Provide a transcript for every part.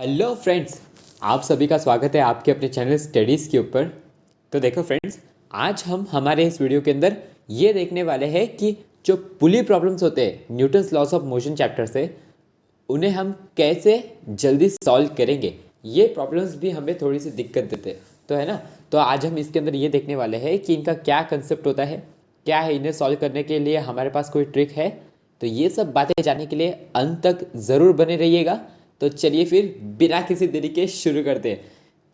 Hello friends, आप सभी का स्वागत है आपके अपने चैनल स्टडीज़ के ऊपर। तो देखो फ्रेंड्स, आज हम हमारे इस वीडियो के अंदर ये देखने वाले हैं कि जो पुली प्रॉब्लम्स होते हैं Newton's loss of motion chapter से, उन्हें हम कैसे जल्दी सॉल्व करेंगे। ये प्रॉब्लम्स भी हमें थोड़ी सी दिक्कत देते हैं, तो है ना। तो आज हम इसके अंदर ये देखने वाले हैं कि इनका क्या कंसेप्ट होता है, क्या है, इन्हें सॉल्व करने के लिए हमारे पास कोई ट्रिक है। तो ये सब बातें जानने के लिए अंत तक ज़रूर बने रहिएगा। तो चलिए फिर बिना किसी देरी के शुरू करते हैं।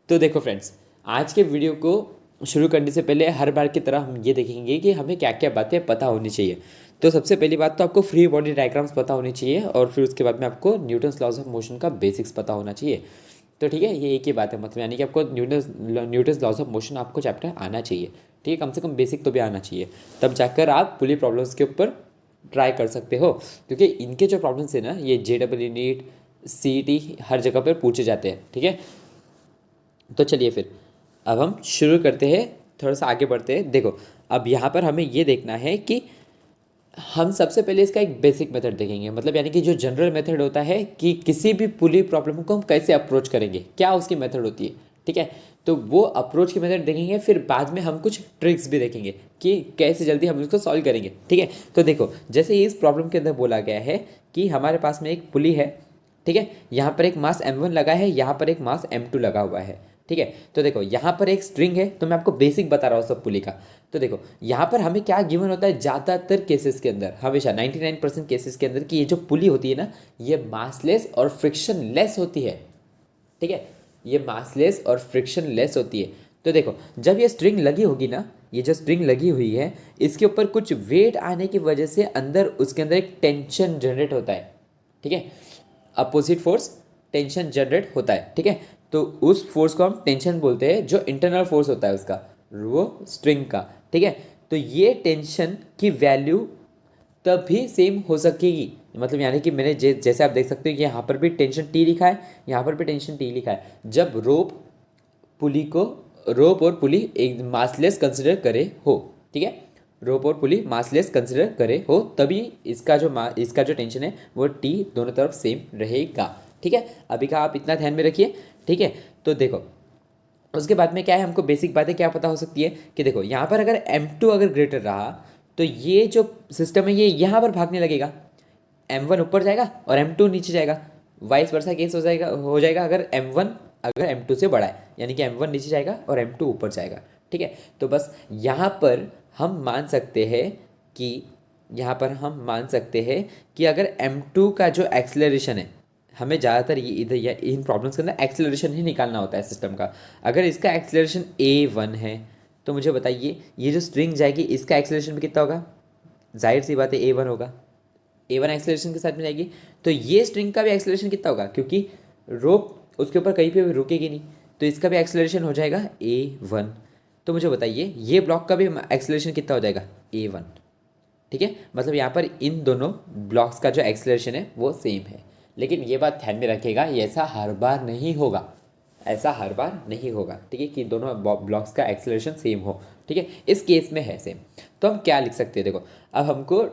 तो देखो फ्रेंड्स, आज के वीडियो को शुरू करने से पहले हर बार की तरह हम ये देखेंगे कि हमें क्या क्या बातें पता होनी चाहिए। तो सबसे पहली बात तो आपको फ्री बॉडी डायग्राम्स पता होनी चाहिए, और फिर उसके बाद में आपको न्यूटन्स लॉज ऑफ मोशन का बेसिक्स पता होना चाहिए। तो ठीक है, ये एक ही बात है, मतलब यानी कि आपको न्यूटन्स लॉज ऑफ मोशन आपको चैप्टर आना चाहिए। ठीक है, कम से कम बेसिक तो भी आना चाहिए, तब जाकर आप पुली प्रॉब्लम्स के ऊपर ट्राई कर सकते हो। क्योंकि इनके जो प्रॉब्लम्स है ना, ये JEE नीट CET हर जगह पर पूछे जाते हैं। ठीक है, तो चलिए फिर अब हम शुरू करते हैं, थोड़ा सा आगे बढ़ते हैं। देखो, अब यहाँ पर हमें ये देखना है कि हम सबसे पहले इसका एक बेसिक मेथड देखेंगे, मतलब यानी कि जो जनरल मेथड होता है कि किसी भी पुली प्रॉब्लम को हम कैसे अप्रोच करेंगे, क्या उसकी मेथड होती है। ठीक है, तो वो अप्रोच की मेथड देखेंगे, फिर बाद में हम कुछ ट्रिक्स भी देखेंगे कि कैसे जल्दी हम इसको सॉल्व करेंगे। ठीक है, तो देखो, जैसे इस प्रॉब्लम के अंदर बोला गया है कि हमारे पास में एक पुली है। ठीक है, यहाँ पर एक मास M1 लगा है, यहाँ पर एक मास M2 लगा हुआ है। ठीक है, तो देखो यहाँ पर एक स्ट्रिंग है, तो मैं आपको बेसिक बता रहा हूँ सब पुली का। तो देखो यहाँ पर हमें क्या गिवन होता है, ज़्यादातर केसेस के अंदर, हमेशा 99% केसेस के अंदर, कि ये जो पुली होती है ना, ये मासलेस और फ्रिक्शन लेस होती है। ठीक है, ये मासलेस और फ्रिक्शन लेस होती है। तो देखो, जब ये स्ट्रिंग लगी होगी ना, ये जो स्ट्रिंग लगी हुई है, इसके ऊपर कुछ वेट आने की वजह से अंदर उसके अंदर एक टेंशन जनरेट होता है। ठीक है, अपोजिट फोर्स टेंशन जनरेट होता है। ठीक है, तो उस फोर्स को हम टेंशन बोलते हैं, जो इंटरनल फोर्स होता है उसका, वो स्ट्रिंग का। ठीक है, तो ये टेंशन की वैल्यू तभी सेम हो सकेगी, मतलब यानी कि मैंने जैसे आप देख सकते हो कि यहाँ पर भी टेंशन T लिखा है, यहाँ पर भी टेंशन T लिखा है। जब रोप और पुली एक मासलेस कंसिडर करे हो, ठीक है, रोप और पुली मासलेस कंसिडर करे हो, तभी इसका जो टेंशन है वो T दोनों तरफ सेम रहेगा। ठीक है, अभी का आप इतना ध्यान में रखिए। ठीक है, तो देखो उसके बाद में क्या है, हमको बेसिक बातें क्या पता हो सकती है कि देखो यहाँ पर अगर M2 अगर ग्रेटर रहा, तो ये जो सिस्टम है ये यहाँ पर भागने लगेगा, M1 ऊपर जाएगा और M2 नीचे जाएगा। वाइस वर्सा केस हो जाएगा अगर M2 से बड़ा है, यानी कि M1 नीचे जाएगा और M2 ऊपर जाएगा। ठीक है, तो बस यहाँ पर हम मान सकते हैं कि अगर M2 का जो एक्सेलरेशन है, हमें ज़्यादातर ये इधर या इन प्रॉब्लम्स के अंदर एक्सेलरेशन ही निकालना होता है सिस्टम का। अगर इसका एक्सेलरेशन A1 है, तो मुझे बताइए ये जो स्ट्रिंग जाएगी इसका एक्सेलरेशन भी कितना होगा। जाहिर सी बात है A1 होगा, A1 एक्सेलरेशन के साथ में जाएगी, तो ये स्ट्रिंग का भी एक्सेलरेशन कितना होगा, क्योंकि रोप उसके ऊपर कहीं पे भी रुकेगी नहीं, तो इसका भी एक्सेलरेशन हो जाएगा A1। तो मुझे बताइए ये ब्लॉक का भी एक्सेलरेशन कितना हो जाएगा, A1। ठीक है, मतलब यहाँ पर इन दोनों ब्लॉक्स का जो एक्सेलरेशन है वो सेम है। लेकिन ये बात ध्यान में रखिएगा, ये ऐसा हर बार नहीं होगा, ठीक है, कि दोनों ब्लॉक्स का एक्सेलरेशन सेम हो। ठीक है, इस केस में है सेम। तो हम क्या लिख सकते हैं, देखो अब हमको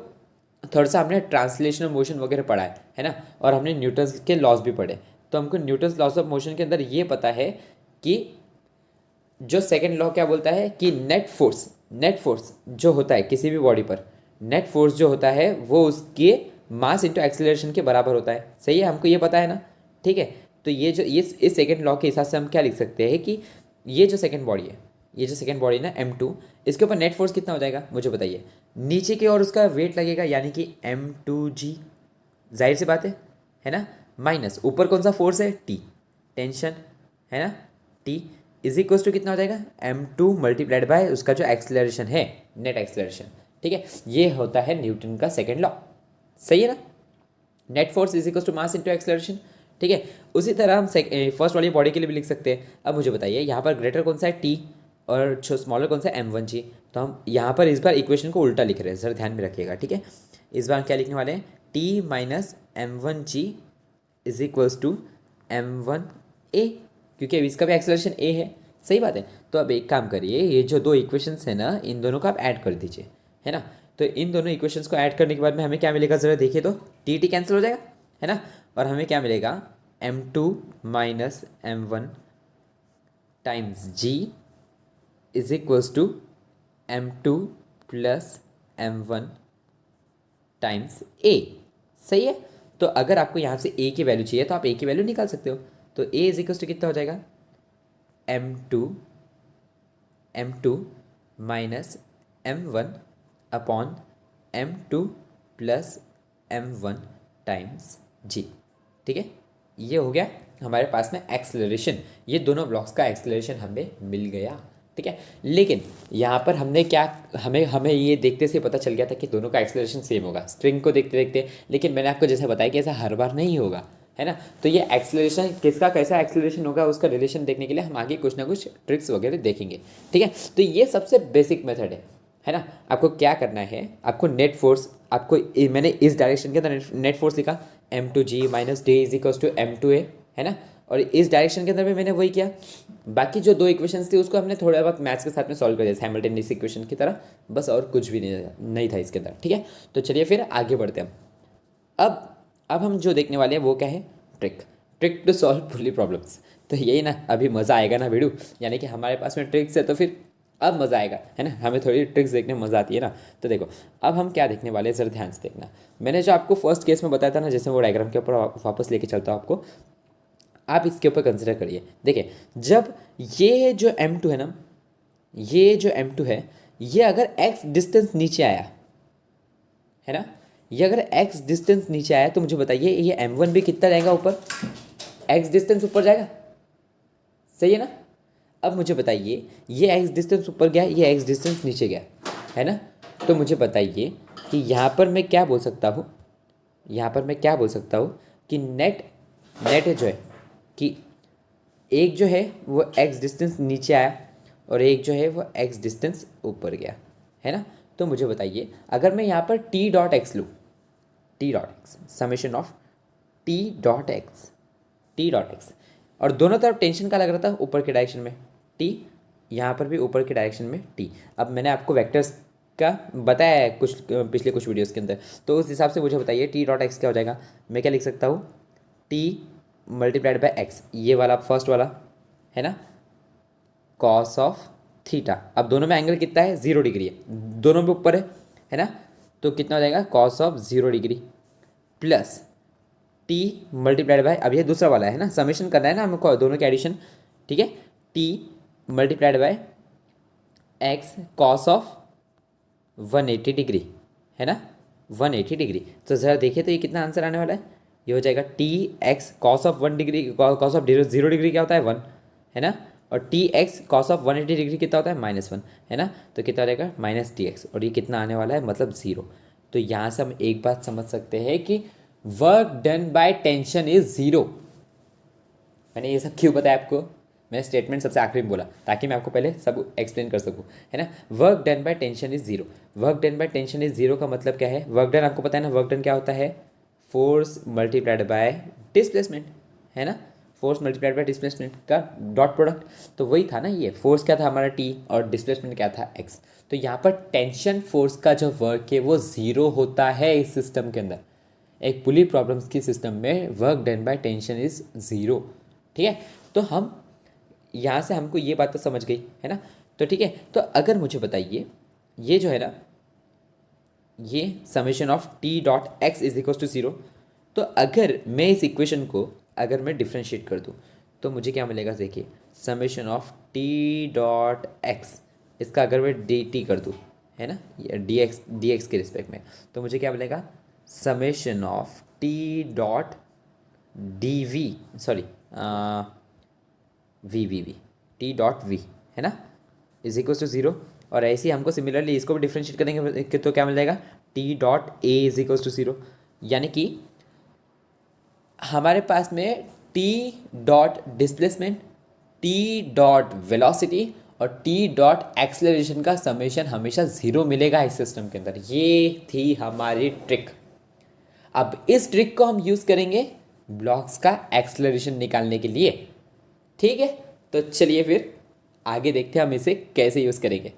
थोड़ा सा हमने ट्रांसलेशनल मोशन वगैरह पढ़ा है ना, और हमने न्यूटन्स के लॉज भी पढ़े। तो हमको न्यूटन्स लॉज ऑफ मोशन के अंदर ये पता है कि जो सेकेंड लॉ क्या बोलता है कि नेट फोर्स जो होता है किसी भी बॉडी पर, नेट फोर्स जो होता है वो उसके मास इंटू एक्सेलरेशन के बराबर होता है। सही है, हमको ये पता है ना। ठीक है, तो ये जो इस सेकेंड लॉ के हिसाब से हम क्या लिख सकते हैं कि ये जो सेकेंड बॉडी है ना M2, इसके ऊपर नेट फोर्स कितना हो जाएगा, मुझे बताइए। नीचे की ओर उसका वेट लगेगा, यानी कि M2G, जाहिर सी बात है ना, माइनस ऊपर कौन सा फोर्स है, T, टेंशन है ना, T इज इक्वल टू कितना हो जाएगा, M2 मल्टीप्लाइड बाय उसका जो एक्सेलरेशन है, नेट एक्सेलरेशन। ठीक है, ये होता है न्यूटन का सेकेंड लॉ। सही है ना, net force is equal to mass into acceleration. ठीक है, उसी तरह हम फर्स्ट वाली बॉडी के लिए भी लिख सकते हैं। अब मुझे बताइए यहाँ पर ग्रेटर कौन सा है, T, और स्मॉलर कौन सा है, M1G। तो हम यहाँ पर इस बार इक्वेशन को उल्टा लिख रहे हैं, सर ध्यान में रखिएगा। ठीक है, इस बार क्या लिखने वाले हैं, T minus M1G is equals to M1A, क्योंकि अब इसका भी एक्सेलरेशन A है। सही बात है, तो अब एक काम करिए, ये जो दो इक्वेशंस है ना, इन दोनों को आप ऐड कर दीजिए, है ना। तो इन दोनों इक्वेशंस को ऐड करने के बाद में हमें क्या मिलेगा, ज़रा देखिए तो, T कैंसिल हो जाएगा, है ना, और हमें क्या मिलेगा, m2 minus m1 times g is equals to m2 plus m1 times a। सही है। तो अगर आपको यहाँ से a की वैल्यू चाहिए तो आप a की वैल्यू निकाल सकते हो। तो a इज इक्वल्स टू कितना हो जाएगा, m2 minus m1 upon m2 plus m1 times g। ठीक है, ये हो गया हमारे पास में एक्सेलरेशन। ये दोनों ब्लॉक्स का एक्सेलरेशन हमें मिल गया। ठीक है, लेकिन यहाँ पर हमने क्या, हमें हमें ये देखते से पता चल गया था कि दोनों का एक्सेलरेशन सेम होगा स्ट्रिंग को देखते देखते। लेकिन मैंने आपको जैसे बताया कि ऐसा हर बार नहीं होगा, है ना। तो ये एक्सेलरेशन किसका कैसा एक्सेलरेशन होगा उसका रिलेशन देखने के लिए हम आगे कुछ ना कुछ ट्रिक्स वगैरह देखेंगे। ठीक है, तो ये सबसे बेसिक मेथड है ना। आपको क्या करना है, आपको नेट फोर्स, आपको मैंने इस डायरेक्शन के अंदर नेट फोर्स लिखा m2g minus D is equals to m2a, है ना। और इस डायरेक्शन के अंदर भी मैंने वही किया। बाकी जो दो इक्वेशंस थी उसको हमने थोड़ा बहुत मैथ्स के साथ में सॉल्व कर दिया साइमल्टेनियस इक्वेशन की तरह, बस और कुछ भी नहीं था इसके अंदर। ठीक है, तो चलिए फिर आगे बढ़ते हैं। अब हम जो देखने वाले हैं वो क्या है, trick to solve pulley problems. तो यही ना, अभी मज़ा आएगा ना वीडियो, यानी कि हमारे पास में ट्रिक्स है तो फिर अब मज़ा आएगा, है ना। हमें थोड़ी ट्रिक्स देखने में मज़ा आती है ना। तो देखो अब हम क्या देखने वाले हैं, ज़रा ध्यान से देखना। मैंने जो आपको फर्स्ट केस में बताया था ना, जैसे वो डायग्राम के ऊपर वापस लेके चलता हूँ आपको, आप इसके ऊपर कंसिडर करिए। देखिए जब ये जो m2 है ना, ये जो m2 है, ये अगर x डिस्टेंस नीचे आया, है ना, ये अगर x डिस्टेंस नीचे आया तो मुझे बताइए ये m1 भी कितना जाएगा ऊपर, x डिस्टेंस ऊपर जाएगा। सही है ना। अब मुझे बताइए ये x डिस्टेंस ऊपर गया, ये x डिस्टेंस नीचे गया, है ना। तो मुझे बताइए कि यहाँ पर मैं क्या बोल सकता हूँ, यहाँ पर मैं क्या बोल सकता हूँ कि नेट जो है कि एक जो है वो x डिस्टेंस नीचे आया और एक जो है वो x डिस्टेंस ऊपर गया, है ना। तो मुझे बताइए अगर मैं यहाँ पर t डॉट एक्स लूँ, t dot x summation of t dot x, और दोनों तरफ टेंशन का लग रहा था ऊपर के डायरेक्शन में t, यहाँ पर भी ऊपर के डायरेक्शन में t। अब मैंने आपको वेक्टर्स का बताया है कुछ पिछले कुछ वीडियोस के अंदर, तो उस हिसाब से मुझे बताइए t डॉट एक्स क्या हो जाएगा। मैं क्या लिख सकता हूँ, t मल्टीप्लाइड बाय एक्स, ये वाला फर्स्ट वाला, है ना, कॉस ऑफ थीटा। अब दोनों में एंगल कितना है, 0 डिग्री है, दोनों में ऊपर है ना। तो कितना हो जाएगा, cos of 0 degree plus T multiplied by, अब ये दूसरा वाला है ना, समेशन करना है ना हमको दोनों के एडिशन। ठीक है, T multiplied by x cos of 180 degree, है ना, 180 डिग्री। तो ज़रा देखिए तो ये कितना आंसर आने वाला है, ये हो जाएगा T x cos of 1 degree, cos of 0 degree क्या होता है 1, है ना, और T x cos of 180 degree कितना होता है -1, है ना। तो कितना हो जाएगा माइनस टी एक्स, और ये कितना आने वाला है मतलब 0। तो यहाँ से हम एक बात समझ सकते हैं कि work done by tension is 0। मैंने ये सब क्यों बताया आपको, मैंने स्टेटमेंट सबसे आखिरी में बोला ताकि मैं आपको पहले सब एक्सप्लेन कर सकूँ, है ना। Work done by tension is 0, work done by tension is 0 का मतलब क्या है, वर्क डन आपको पता है ना, वर्क डन क्या होता है, फोर्स मल्टीप्लाइड बाय डिस्प्लेसमेंट, है ना, फोर्स मल्टीप्लाइड बाय डिस्प्लेसमेंट का डॉट प्रोडक्ट। तो वही था ना, ये फोर्स क्या था हमारा टी और डिस्प्लेसमेंट क्या था एक्स। तो यहाँ पर टेंशन फोर्स का जो वर्क है वो 0 होता है इस सिस्टम के अंदर। एक पुली प्रॉब्लम्स की सिस्टम में work done by tension is 0। ठीक है, तो हम यहाँ से हमको ये बात तो समझ गई, है ना। तो ठीक है, तो अगर मुझे बताइए ये जो है ना, ये summation of T dot X is equal to 0, तो अगर मैं इस इक्वेशन को अगर मैं डिफ्रेंशिएट कर दूँ तो मुझे क्या मिलेगा, देखिए summation of T dot x, इसका अगर मैं डी टी कर दूँ, है ना, डी एक्स के रिस्पेक्ट में, तो मुझे क्या मिलेगा, summation of T dot D V, sorry V T dot V, है ना, इज इक्वल टू 0। और ऐसे ही हमको सिमिलरली इसको भी डिफ्रेंशिएट करेंगे तो क्या मिल जाएगा, T dot A is equal to 0। यानी कि हमारे पास में T dot displacement, T dot velocity और टी डॉट एक्सेलरेशन का समेशन हमेशा 0 मिलेगा इस सिस्टम के अंदर। ये थी हमारी ट्रिक। अब इस ट्रिक को हम यूज़ करेंगे ब्लॉक्स का एक्सेलरेशन निकालने के लिए। ठीक है, तो चलिए फिर आगे देखते हैं हम इसे कैसे यूज़ करेंगे।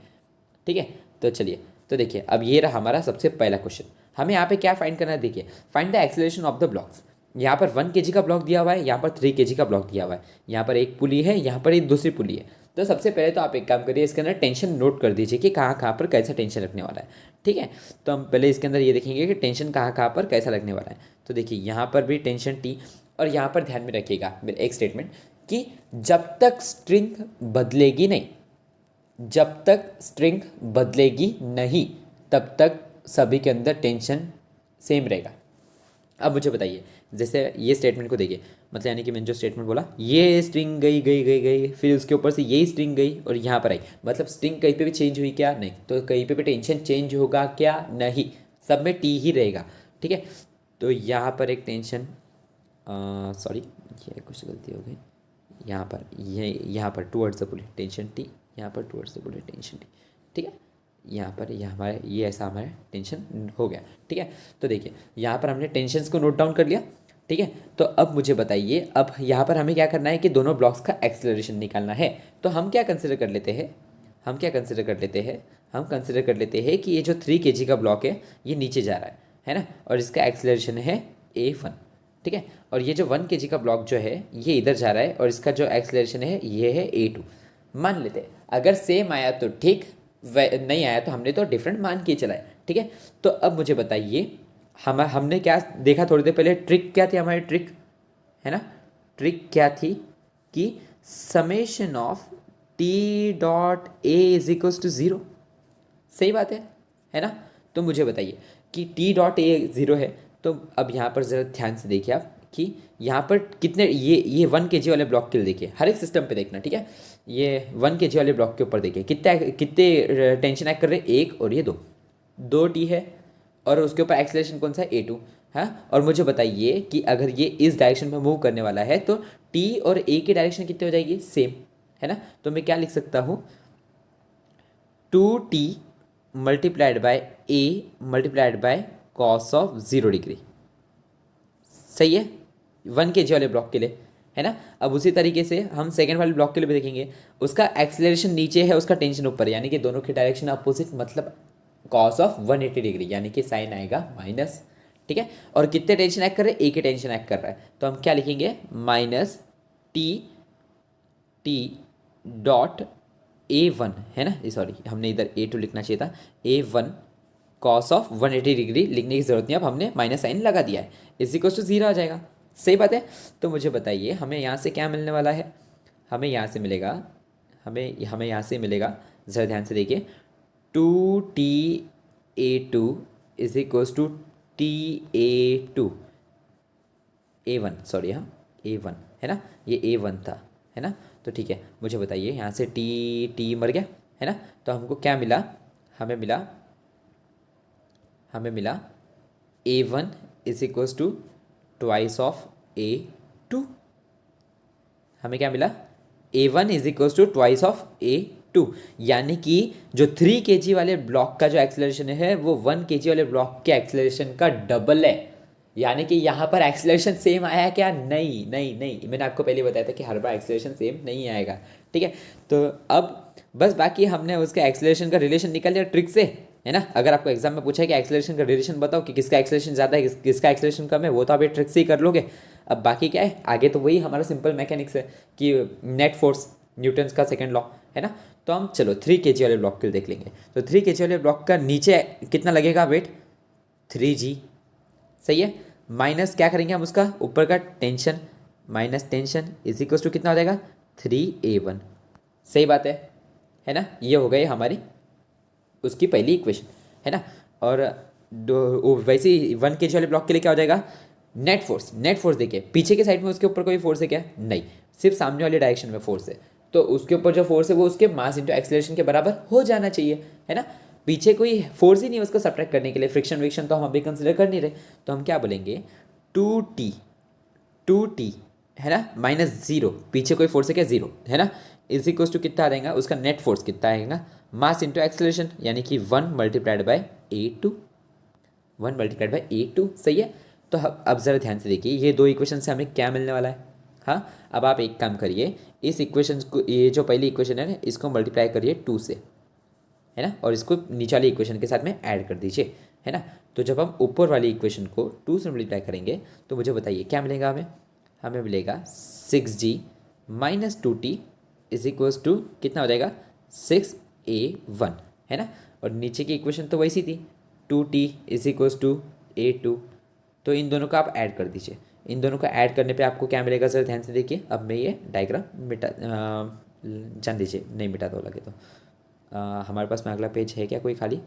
ठीक है, तो चलिए, तो देखिए अब ये रहा हमारा सबसे पहला क्वेश्चन। हमें यहाँ पे क्या फाइंड करना है, देखिए find the acceleration of the blocks. यहाँ पर 1 kg का ब्लॉक दिया हुआ है, यहाँ पर 3 kg का ब्लॉक दिया हुआ है, यहाँ पर एक पुली है, यहाँ पर एक दूसरी पुली है। तो सबसे पहले तो आप एक काम करिए, इसके अंदर टेंशन नोट कर दीजिए कि कहाँ कहाँ पर कैसा टेंशन लगने वाला है। ठीक है, तो हम पहले इसके अंदर ये देखेंगे कि टेंशन कहाँ कहाँ पर कैसा लगने वाला है। तो देखिए यहाँ पर भी टेंशन टी, और यहाँ पर ध्यान में रखिएगा मेरे एक स्टेटमेंट कि जब तक स्ट्रिंग बदलेगी नहीं, जब तक स्ट्रिंग बदलेगी नहीं तब तक सभी के अंदर टेंशन सेम रहेगा। अब मुझे बताइए, जैसे ये स्टेटमेंट को देखिए, मतलब यानी कि मैंने जो स्टेटमेंट बोला, ये स्ट्रिंग गई गई गई गई, फिर उसके ऊपर से यही स्ट्रिंग गई और यहाँ पर आई, मतलब स्ट्रिंग कहीं पे भी चेंज हुई क्या? नहीं। तो कहीं पे भी टेंशन चेंज होगा क्या? नहीं, सब में टी ही रहेगा। ठीक है, तो यहाँ पर एक टेंशन, सॉरी ये कुछ गलती हो गई, यहाँ पर ये यहाँ पर towards the bullet tension T, यहाँ पर towards the bullet tension T. ठीक है, यहाँ पर ये हमारे ये ऐसा हमारा टेंशन हो गया। ठीक है, तो देखिए यहाँ पर हमने टेंशन्स को नोट डाउन कर लिया। ठीक है, तो अब मुझे बताइए, अब यहाँ पर हमें क्या करना है कि दोनों ब्लॉक्स का एक्सेलरेशन निकालना है। तो हम क्या कंसिडर कर लेते हैं, हम कंसिडर कर लेते हैं कि ये जो 3 kg का ब्लॉक है ये नीचे जा रहा है ना, और इसका एक्सेलरेशन है a1। ठीक है, और ये जो 1 kg का ब्लॉक जो है ये इधर जा रहा है और इसका जो एक्सेलरेशन है ये है a2। मान लेते हैं अगर सेम आया तो ठीक, नहीं आया तो हमने तो डिफरेंट मान के चला है। ठीक है, तो अब मुझे बताइए हमने क्या देखा थोड़ी देर पहले, ट्रिक क्या थी हमारी, ट्रिक है ना, ट्रिक क्या थी कि summation of T dot A is equals to 0। सही बात है ना। तो मुझे बताइए कि टी डॉट ए 0 है, तो अब यहाँ पर ज़रा ध्यान से देखिए आप कि यहाँ पर कितने, ये 1 kg वाले ब्लॉक के लिए देखिए, हर एक सिस्टम पे देखना। ठीक है, ये 1 kg वाले ब्लॉक के ऊपर देखिए कितने टेंशन एक्ट कर रहे हैं, एक और ये दो टी है, और उसके ऊपर एक्सेलरेशन कौन सा है, a2। हाँ, और मुझे बताइए कि अगर ये इस डायरेक्शन में मूव करने वाला है तो टी और ए की डायरेक्शन कितनी हो जाएगी, सेम है ना। तो मैं क्या लिख सकता हूँ, 2t multiplied by a multiplied by cos of 0 degree. सही है, 1 kg वाले ब्लॉक के लिए है ना। अब उसी तरीके से हम सेकेंड वाले ब्लॉक के लिए भी देखेंगे, उसका एक्सेलरेशन नीचे है, उसका टेंशन ऊपर, यानी कि दोनों की डायरेक्शन अपोजिट, मतलब कॉस ऑफ 180 डिग्री, यानी कि साइन आएगा माइनस। ठीक है, और कितने टेंशन एक्ट कर रहे हैं, एक ही टेंशन एक्ट कर रहा है, तो हम क्या लिखेंगे, माइनस टी डॉट a1 है ना, सॉरी हमने इधर a2 लिखना चाहिए था, a1 कॉस ऑफ 180 डिग्री लिखने की जरूरत नहीं, अब हमने माइनस साइन लगा दिया है, इस इक्वल्स टू 0 आ जाएगा। सही बात है। तो मुझे बताइए हमें यहाँ से क्या मिलने वाला है, हमें यहाँ से मिलेगा, हमें यहाँ से मिलेगा, ज़रा ध्यान से देखिए, 2ta2 is equals to ta2 a1, sorry हाँ a1 है ना, ये a1 था है ना। तो ठीक है, मुझे बताइए यहाँ से टी मर गया है ना, तो हमको क्या मिला, हमें मिला a1 is equals to twice of a2। हमें क्या मिला, a1 is equals to twice of a2, यानी कि जो 3 kg वाले ब्लॉक का जो एक्सेलरेशन है वो 1 kg वाले ब्लॉक के एक्सेलरेशन का डबल है। यानी कि यहाँ पर एक्सेलरेशन सेम आया क्या, नहीं नहीं नहीं, मैंने आपको पहले बताया था कि हर बार एक्सेलरेशन सेम नहीं आएगा। ठीक है, तो अब बस बाकी हमने उसके एक्सेलरेशन का रिलेशन निकाल लिया ट्रिक से, है ना। अगर आपको एग्जाम में पूछा है कि एक्सेलरेशन का रिलेशन बताओ कि किसका एक्सेलरेशन ज़्यादा है किसका एक्सेलरेशन कम है, वो तो आप ये ट्रिक से ही कर लोगे। अब बाकी क्या है, आगे तो वही हमारा सिंपल मैकेनिक्स है कि नेट फोर्स, न्यूटन्स का सेकंड लॉ है ना। तो हम चलो 3 kg वाले ब्लॉक के लिए देख लेंगे। तो 3 kg वाले ब्लॉक का नीचे कितना लगेगा वेट, 3g। सही है, माइनस क्या करेंगे हम उसका ऊपर का tension, minus tension is equal to कितना हो जाएगा, 3a1। सही बात है ना। ये हो गई हमारी उसकी पहली इक्वेशन है ना। और वैसे ही 1 kg वाले ब्लॉक के लिए क्या हो जाएगा, नेट फोर्स देखिए, पीछे के साइड में उसके ऊपर कोई फोर्स है क्या, नहीं, सिर्फ सामने वाले डायरेक्शन में फोर्स है, तो उसके ऊपर जो फोर्स है वो उसके मास इंटू एक्सेलरेशन के बराबर हो जाना चाहिए, है ना। पीछे कोई फोर्स ही नहीं है उसको सब्ट्रैक्ट करने के लिए, फ्रिक्शन विक्शन तो हम अभी कंसिडर कर नहीं रहे, तो हम क्या बोलेंगे, 2t है ना, माइनस 0, पीछे कोई फोर्स है क्या, 0 है ना, इज इक्वल्स टू कितना आ जाएगा, उसका नेट फोर्स कितना आएगा, मास इंटू एक्सेलरेशन, यानी कि 1 multiplied by a2, 1 multiplied by a2। सही है, तो अब ज़रा ध्यान से देखिए, ये दो इक्वेशन से हमें क्या मिलने वाला है। हाँ, अब आप एक काम करिए, इस इक्वेशन को, ये जो पहली इक्वेशन है ना, इसको मल्टीप्लाई करिए 2 से, है ना, और इसको नीचे वाली इक्वेशन के साथ में ऐड कर दीजिए, है ना। तो जब हम ऊपर वाली इक्वेशन को 2 से मल्टीप्लाई करेंगे तो मुझे बताइए क्या मिलेगा हमें। हमें मिलेगा 6g minus 2t is equals to कितना हो जाएगा 6a1, है ना। और नीचे की इक्वेशन तो वैसी थी 2t is equals to a2। तो इन दोनों का आप ऐड कर दीजिए। इन दोनों का ऐड करने पे आपको क्या मिलेगा सर, ध्यान से देखिए। अब मैं ये डायग्राम मिटा जान दीजिए, नहीं मिटा तो लगे तो हमारे पास में अगला पेज है क्या कोई खाली,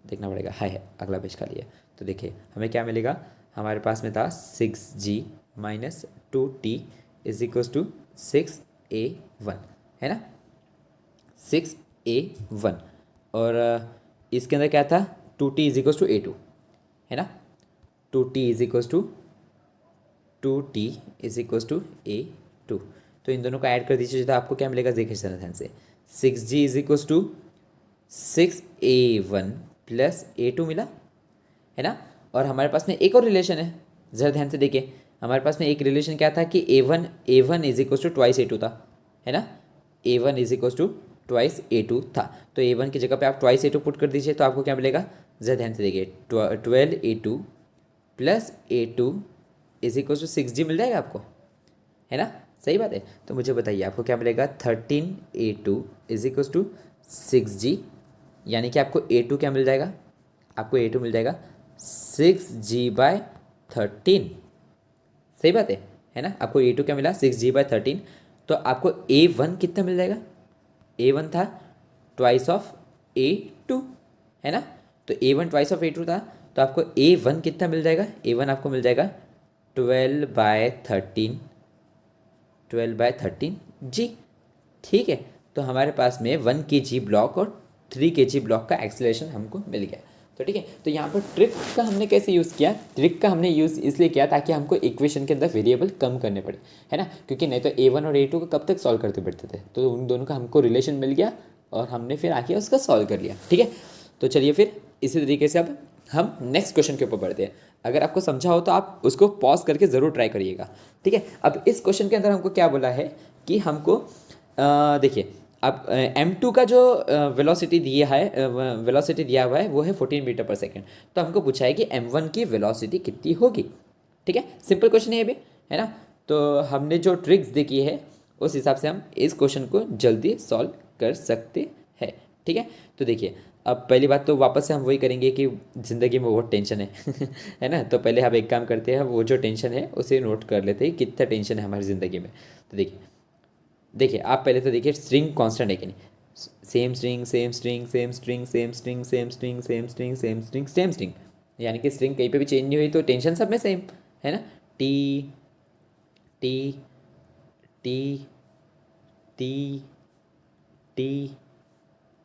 देखना पड़ेगा। है अगला पेज खाली है। तो देखिए हमें क्या मिलेगा, हमारे पास में था 6g minus 2t is equals to 6a1, है ना, 6a1। और इसके अंदर क्या था 2t is equals to a2, है ना। 2t is equals to 2t is equals to a2। तो इन दोनों को ऐड कर दीजिए तो आपको क्या मिलेगा, देखिए सर ध्यान से। 6g is equals to 6a1 plus a2 मिला, है ना। और हमारे पास में एक और रिलेशन है, ज़रा ध्यान से देखिए। हमारे पास में एक रिलेशन क्या था कि a1 is equals to twice a2 था, है ना। a1 is equals to twice a2 था। तो a1 की जगह पे आप ट्वाइस a2 पुट कर दीजिए तो आपको क्या मिलेगा, ज़रा ध्यान से देखिए। 12a2 plus a2 is equals to 6g मिल जाएगा आपको, है ना। सही बात है। तो मुझे बताइए आपको क्या मिलेगा, 13a2 is equals to 6g, यानी कि आपको a2 क्या मिल जाएगा, आपको a2 मिल जाएगा 6g/13। सही बात है ना। आपको a2 क्या मिला 6g/13। तो आपको a1 कितना मिल जाएगा, a1 था ट्वाइस ऑफ a2, है ना। तो a1 ट्वाइस ऑफ a2 था, तो आपको a1 कितना मिल जाएगा, a1 आपको मिल जाएगा 12/13, 12/13 जी। ठीक है। तो हमारे पास में 1 kg ब्लॉक और 3 kg ब्लॉक का एक्सेलरेशन हमको मिल गया। तो ठीक है। तो यहाँ पर ट्रिक का हमने कैसे यूज़ किया, ट्रिक का हमने यूज़ इसलिए किया ताकि हमको इक्वेशन के अंदर वेरिएबल कम करने पड़े, है ना। क्योंकि नहीं तो a1 और a2 को कब तक सॉल्व करते बैठते थे। तो उन दोनों का हमको रिलेशन मिल गया और हमने फिर आके उसका सॉल्व कर लिया। ठीक है। तो चलिए फिर इसी तरीके से अब हम नेक्स्ट क्वेश्चन के ऊपर बढ़ते हैं। अगर आपको समझा हो तो आप उसको पॉज करके ज़रूर ट्राई करिएगा। ठीक है। अब इस क्वेश्चन के अंदर हमको क्या बोला है कि हमको देखिए अब m2 का जो वेलोसिटी दिया है, वेलोसिटी दिया हुआ है वो है 14 मीटर पर सेकेंड। तो हमको पूछा है कि m1 की वेलोसिटी कितनी होगी। ठीक है। सिंपल क्वेश्चन है ये भी, है ना। तो हमने जो ट्रिक्स देखी है उस हिसाब से हम इस क्वेश्चन को जल्दी सॉल्व कर सकते हैं। ठीक है। तो देखिए अब पहली बात तो वापस से हम वही करेंगे कि ज़िंदगी में बहुत टेंशन है है ना। तो पहले हम एक काम करते हैं, वो जो टेंशन है उसे नोट कर लेते हैं कितना टेंशन है हमारी ज़िंदगी में। तो देखिए आप पहले तो देखिए स्ट्रिंग कांस्टेंट है कि नहीं, same string same string same string same string same string same string same string same string, यानी कि स्ट्रिंग कहीं पे भी चेंज नहीं हुई तो टेंशन सब में सेम, है ना। T T T T T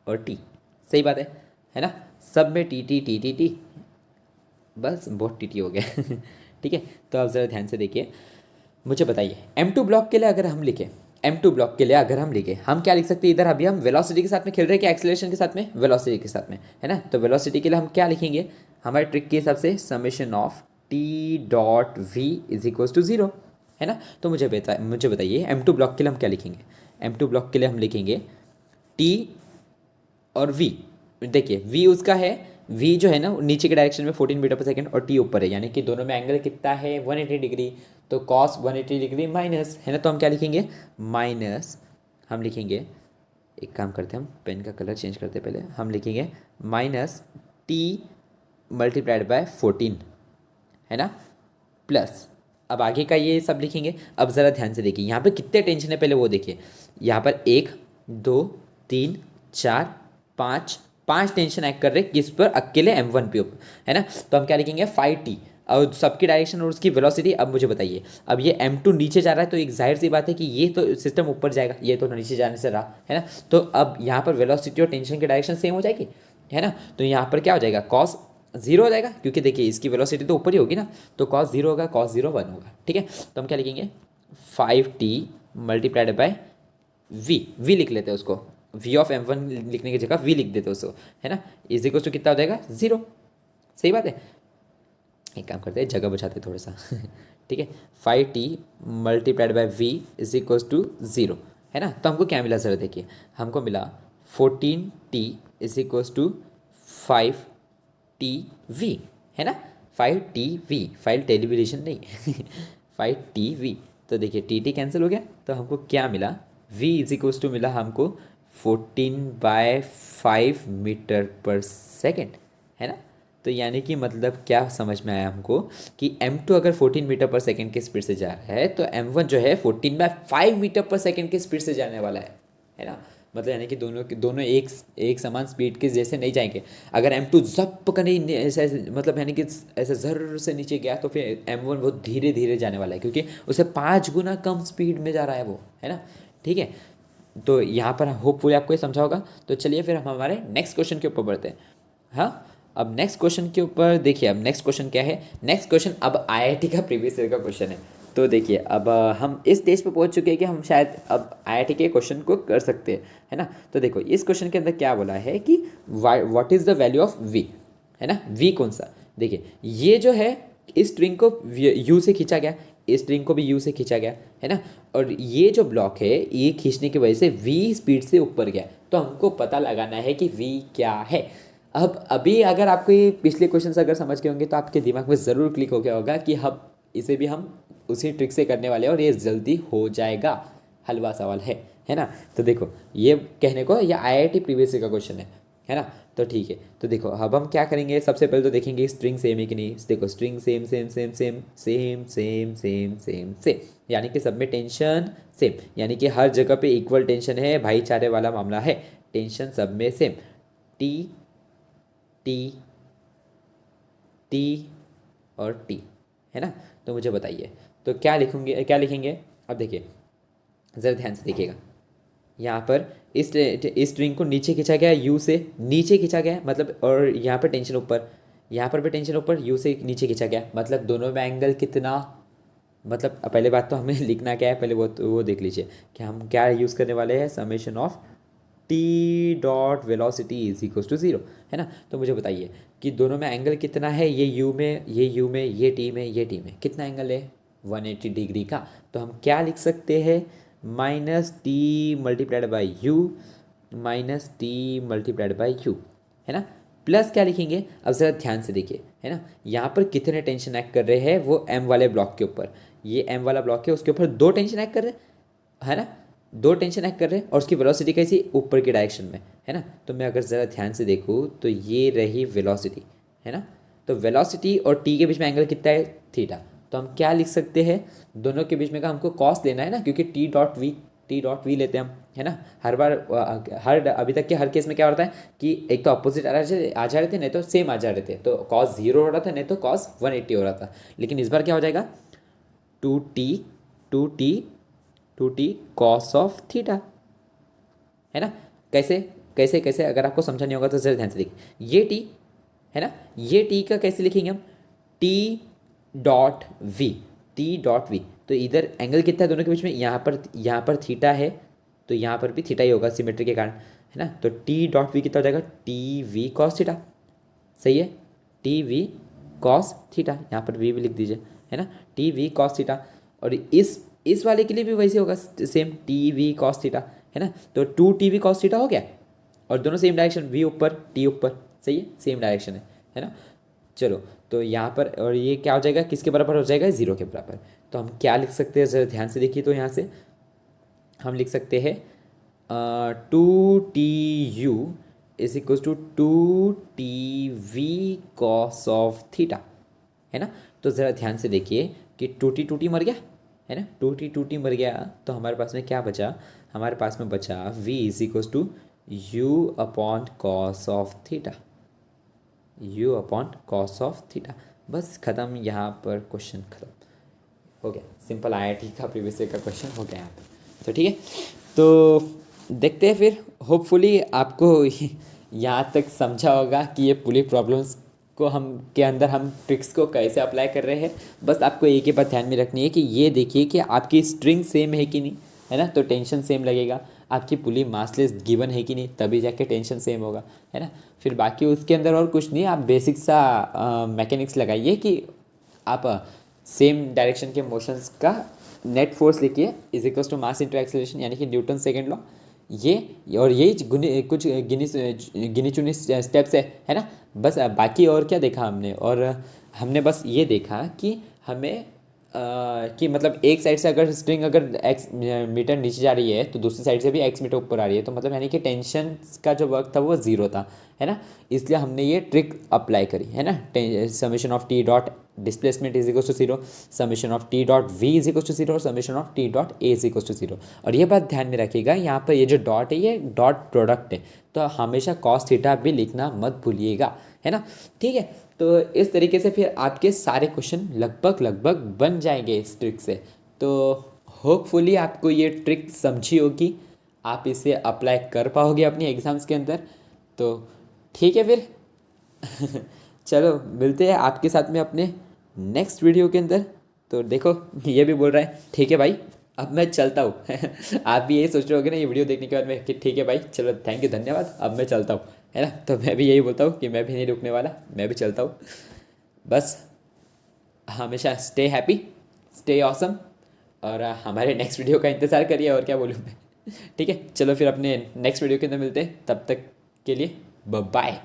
और टी, सही बात है ना। सब में T T T T T, बस बहुत टी टी हो गया ठीक है। तो आप ज़रा ध्यान से देखिए, मुझे बताइए m2 ब्लॉक के लिए अगर हम लिखें, m2 ब्लॉक के लिए अगर हम लिखें, हम क्या लिख सकते हैं। इधर अभी हम वेलोसिटी के साथ में खेल रहे हैं कि एक्सेलरेशन के साथ में, वेलोसिटी के साथ में, है ना। तो वेलोसिटी के लिए हम क्या लिखेंगे, हमारे ट्रिक के हिसाब से summation of T dot V is equals to 0, है ना। तो मुझे बताइए m2 ब्लॉक के लिए हम क्या लिखेंगे। m2 ब्लॉक के लिए हम लिखेंगे टी और वी। देखिए वी उसका है, वी जो है ना नीचे के डायरेक्शन में 14 मीटर पर सेकंड और टी ऊपर है, यानी कि दोनों में एंगल कितना है 180 डिग्री। तो कॉस 180 डिग्री माइनस, है ना। तो हम क्या लिखेंगे, माइनस, हम लिखेंगे, एक काम करते हैं हम पेन का कलर चेंज करते हैं, पहले हम लिखेंगे माइनस टी मल्टीप्लाइड बाय 14, है ना, प्लस अब आगे का ये सब लिखेंगे। अब ज़रा ध्यान से देखिए यहाँ पे कितने टेंशन है पहले वो देखिए। यहाँ पर 1 2 3 4 5 5 टेंशन एक्ट कर रहे किस पर, अकेले m1 पे ऊपर, है ना। तो हम क्या लिखेंगे 5t और सबकी डायरेक्शन और उसकी वेलोसिटी। अब मुझे बताइए, अब ये m2 नीचे जा रहा है तो एक जाहिर सी बात है कि ये तो सिस्टम ऊपर जाएगा, ये तो नीचे जाने से रहा, है ना। तो अब यहाँ पर वेलोसिटी और टेंशन की डायरेक्शन सेम हो जाएगी, है ना। तो यहाँ पर क्या हो जाएगा, कॉस 0 हो जाएगा, क्योंकि देखिए इसकी वेलोसिटी तो ऊपर ही होगी ना। तो कॉस 0 होगा, कॉस 0 1 होगा। ठीक है। तो हम क्या लिखेंगे 5t मल्टीप्लाइड बाय वी लिख लेते हैं उसको, v ऑफ m1 लिखने की जगह v लिख देते हैं उसको, है ना। इज इक्वल टू कितना हो जाएगा 0, सही बात है। एक काम करते हैं जगह बचाते थोड़ा सा ठीक है। 5t multiplied by v is equal to 0, है ना। तो हमको क्या मिला सर, देखिए हमको मिला 14t is equal to 5 T है ना, 5 टी फाइव टेलीविजन नहीं 5 टी। तो देखिए टी कैंसिल हो गया, तो हमको क्या मिला, v इज इक्वल्स टू मिला हमको 14/5 मीटर पर सेकेंड, है ना। तो यानी कि मतलब क्या समझ में आया हमको कि m2 अगर 14 मीटर पर सेकेंड की स्पीड से जा रहा है तो m1 जो है 14/5 मीटर पर सेकेंड की स्पीड से जाने वाला है ना। मतलब यानी कि दोनों एक समान स्पीड के जैसे नहीं जाएंगे। अगर m2 जप का नहीं ऐसे मतलब यानी कि ऐसे ज़र से नीचे गया तो फिर m1 बहुत धीरे धीरे जाने वाला है, क्योंकि उसे 5 गुना कम स्पीड में जा रहा है वो, है ना। ठीक है, तो यहाँ पर होपफुली आपको ये समझा होगा। तो चलिए फिर हम हमारे नेक्स्ट क्वेश्चन के ऊपर बढ़ते हैं। हाँ, अब नेक्स्ट क्वेश्चन के ऊपर देखिए, अब नेक्स्ट क्वेश्चन क्या है। नेक्स्ट क्वेश्चन अब आईआईटी का प्रीवियस ईयर का क्वेश्चन है। तो देखिए अब हम इस स्टेज पे पहुंच चुके हैं कि हम शायद अब आईआईटी के क्वेश्चन को कर सकते हैं, है ना। तो देखो इस क्वेश्चन के अंदर क्या बोला है कि what is the value of V, है ना। वी कौन सा, देखिए ये जो है इस स्ट्रिंग को यू से खींचा गया, इस स्ट्रिंग को भी यू से खींचा गया, है ना। और ये जो ब्लॉक है ये खींचने की वजह से वी स्पीड से ऊपर गया, तो हमको पता लगाना है कि वी क्या है। अब अभी अगर आपको ये पिछले क्वेश्चन अगर समझ गए होंगे तो आपके दिमाग में ज़रूर क्लिक हो गया होगा कि हम इसे भी हम उसी ट्रिक से करने वाले हैं और ये जल्दी हो जाएगा, हलवा सवाल है ना। तो देखो ये कहने को ये आईआईटी प्रीवियस ईयर का क्वेश्चन है ना। तो ठीक है, तो देखो अब हम क्या करेंगे, सबसे पहले तो देखेंगे स्ट्रिंग सेम है कि नहीं। देखो string same same same same same same same same same, यानी कि सब में टेंशन सेम, यानी कि हर जगह पे इक्वल टेंशन है, भाईचारे वाला मामला है, टेंशन सब में सेम। टी टी टी और टी, है ना। तो मुझे बताइए तो क्या लिखेंगे। अब देखिए ज़रा ध्यान से देखिएगा, यहाँ पर इस स्ट्रिंग को नीचे खींचा गया, यू से नीचे खींचा गया मतलब, और यहाँ पर टेंशन ऊपर, यहाँ पर भी टेंशन ऊपर, यू से नीचे खींचा गया, मतलब दोनों में एंगल कितना। मतलब पहले बात तो हमें लिखना क्या है पहले वो देख लीजिए कि हम क्या यूज़ करने वाले हैं, summation of T dot velocity is equal to 0, है ना। तो मुझे बताइए कि दोनों में एंगल कितना है, ये यू में, ये टी में, ये टी में कितना एंगल है, 180 डिग्री का। तो हम क्या लिख सकते हैं, minus T multiplied by you, minus T multiplied by you, है ना। प्लस क्या लिखेंगे, अब ज़रा ध्यान से देखिए, है ना। यहाँ पर कितने टेंशन एक्ट कर रहे हैं, वो एम वाले ब्लॉक के ऊपर, ये एम वाला ब्लॉक है उसके ऊपर 2 टेंशन एक्ट कर रहे हैं, है ना। 2 टेंशन एक्ट कर रहे हैं और उसकी वेलोसिटी कैसी, ऊपर की डायरेक्शन में, है ना। तो मैं अगर ज़रा ध्यान से देखूँ तो ये रही वेलोसिटी, है ना। तो वेलोसिटी और टी के बीच में एंगल कितना है, थीटा। तो हम क्या लिख सकते हैं, दोनों के बीच में का हमको कॉस लेना है ना, क्योंकि टी डॉट वी लेते हैं हम, है ना। हर बार हर अभी तक के हर केस में क्या होता है कि एक तो अपोजिट आ जा रहे थे, नहीं तो सेम आ जा रहे थे, तो कॉस 0 हो रहा था, नहीं तो कॉस 180 हो रहा था। लेकिन इस बार क्या हो जाएगा, 2t two T two T cos of theta, है ना। कैसे कैसे कैसे अगर आपको समझा नहीं होगा तो जरा ध्यान से देखिए, ये टी है ना, ये टी का कैसे लिखेंगे हम, टी डॉट वी। तो इधर एंगल कितना है दोनों के बीच में, यहाँ पर थीटा है, तो यहाँ पर भी थीटा ही होगा सिमेट्री के कारण, है ना। तो टी डॉट वी कितना हो जाएगा, टी वी कॉस थीटा, सही है, टी वी कॉस थीटा, यहाँ पर वी भी लिख दीजिए, है ना, टी वी कॉस थीटा। और इस वाले के लिए भी वैसे होगा same, T V cos theta, है ना। तो 2 टी वी कॉस थीटा हो गया, और दोनों सेम डायरेक्शन, वी ऊपर टी ऊपर, सही है, सेम डायरेक्शन है ना। चलो तो यहाँ पर और ये क्या हो जाएगा, किसके बराबर हो जाएगा, 0 के बराबर। तो हम क्या लिख सकते हैं, ज़रा ध्यान से देखिए, तो यहाँ से हम लिख सकते हैं 2 T U is equal to 2 T V cos of theta, है ना। तो ज़रा ध्यान से देखिए कि 2 टी मर गया, है ना, 2 टी मर गया, तो हमारे पास में क्या बचा, हमारे पास में बचा v is equal to U upon cos of theta, U upon cos of theta. बस ख़त्म, यहाँ पर क्वेश्चन ख़त्म हो गया, सिंपल आईआईटी का प्रीवियस ईयर का क्वेश्चन हो गया यहाँ पर। तो ठीक है, तो देखते हैं फिर, होपफुली आपको यहाँ तक समझा होगा कि ये पूरी प्रॉब्लम्स को हम के अंदर हम ट्रिक्स को कैसे अप्लाई कर रहे हैं। बस आपको एक ही बात ध्यान में रखनी है कि ये देखिए कि आपकी स्ट्रिंग सेम है कि नहीं, है ना, तो टेंशन सेम लगेगा। आपकी पुली मासलेस गिवन है कि नहीं, तभी जाके टेंशन सेम होगा, है ना। फिर बाकी उसके अंदर और कुछ नहीं, आप बेसिक सा मैकेनिक्स लगाइए कि आप सेम डायरेक्शन के मोशंस का नेट फोर्स लिखिए is equals to mass into acceleration, यानी कि न्यूटन सेकेंड लॉ। ये और यही कुछ गिनी चुनी स्टेप्स है ना। बस बाकी और क्या देखा हमने, और हमने बस ये देखा कि हमें कि मतलब एक साइड से अगर स्ट्रिंग अगर एक्स मीटर नीचे जा रही है तो दूसरी साइड से भी एक्स मीटर ऊपर आ रही है, तो मतलब यानी कि टेंशन का जो वर्क था वो ज़ीरो था, है ना। इसलिए हमने ये ट्रिक अप्लाई करी, है ना। Summation of T dot displacement is equal to zero, summation of T dot V is equal to zero और summation of T dot A is equal to zero. और ये बात ध्यान में रखिएगा, यहाँ पर ये जो डॉट है ये डॉट प्रोडक्ट है, तो हमेशा कॉस थीटा भी लिखना मत भूलिएगा, है ना। ठीक है, तो इस तरीके से फिर आपके सारे क्वेश्चन लगभग बन जाएंगे इस ट्रिक से। तो होपफुली आपको ये ट्रिक समझी होगी, आप इसे अप्लाई कर पाओगे अपनी एग्ज़ाम्स के अंदर। तो ठीक है फिर चलो मिलते हैं आपके साथ में अपने नेक्स्ट वीडियो के अंदर। तो देखो ये भी बोल रहा है ठीक है भाई अब मैं चलता हूँ आप भी यही सोच रहे होगे ना ये वीडियो देखने के बाद में कि ठीक है भाई चलो थैंक यू धन्यवाद अब मैं चलता हूँ, है ना। तो मैं भी यही बोलता हूँ कि मैं भी नहीं रुकने वाला, मैं भी चलता हूँ। बस हमेशा स्टे हैप्पी, स्टे ऑसम, और हमारे नेक्स्ट वीडियो का इंतज़ार करिए, और क्या बोलूँ मैं ठीक है, चलो फिर अपने नेक्स्ट वीडियो के अंदर मिलते हैं, तब तक के लिए बाय।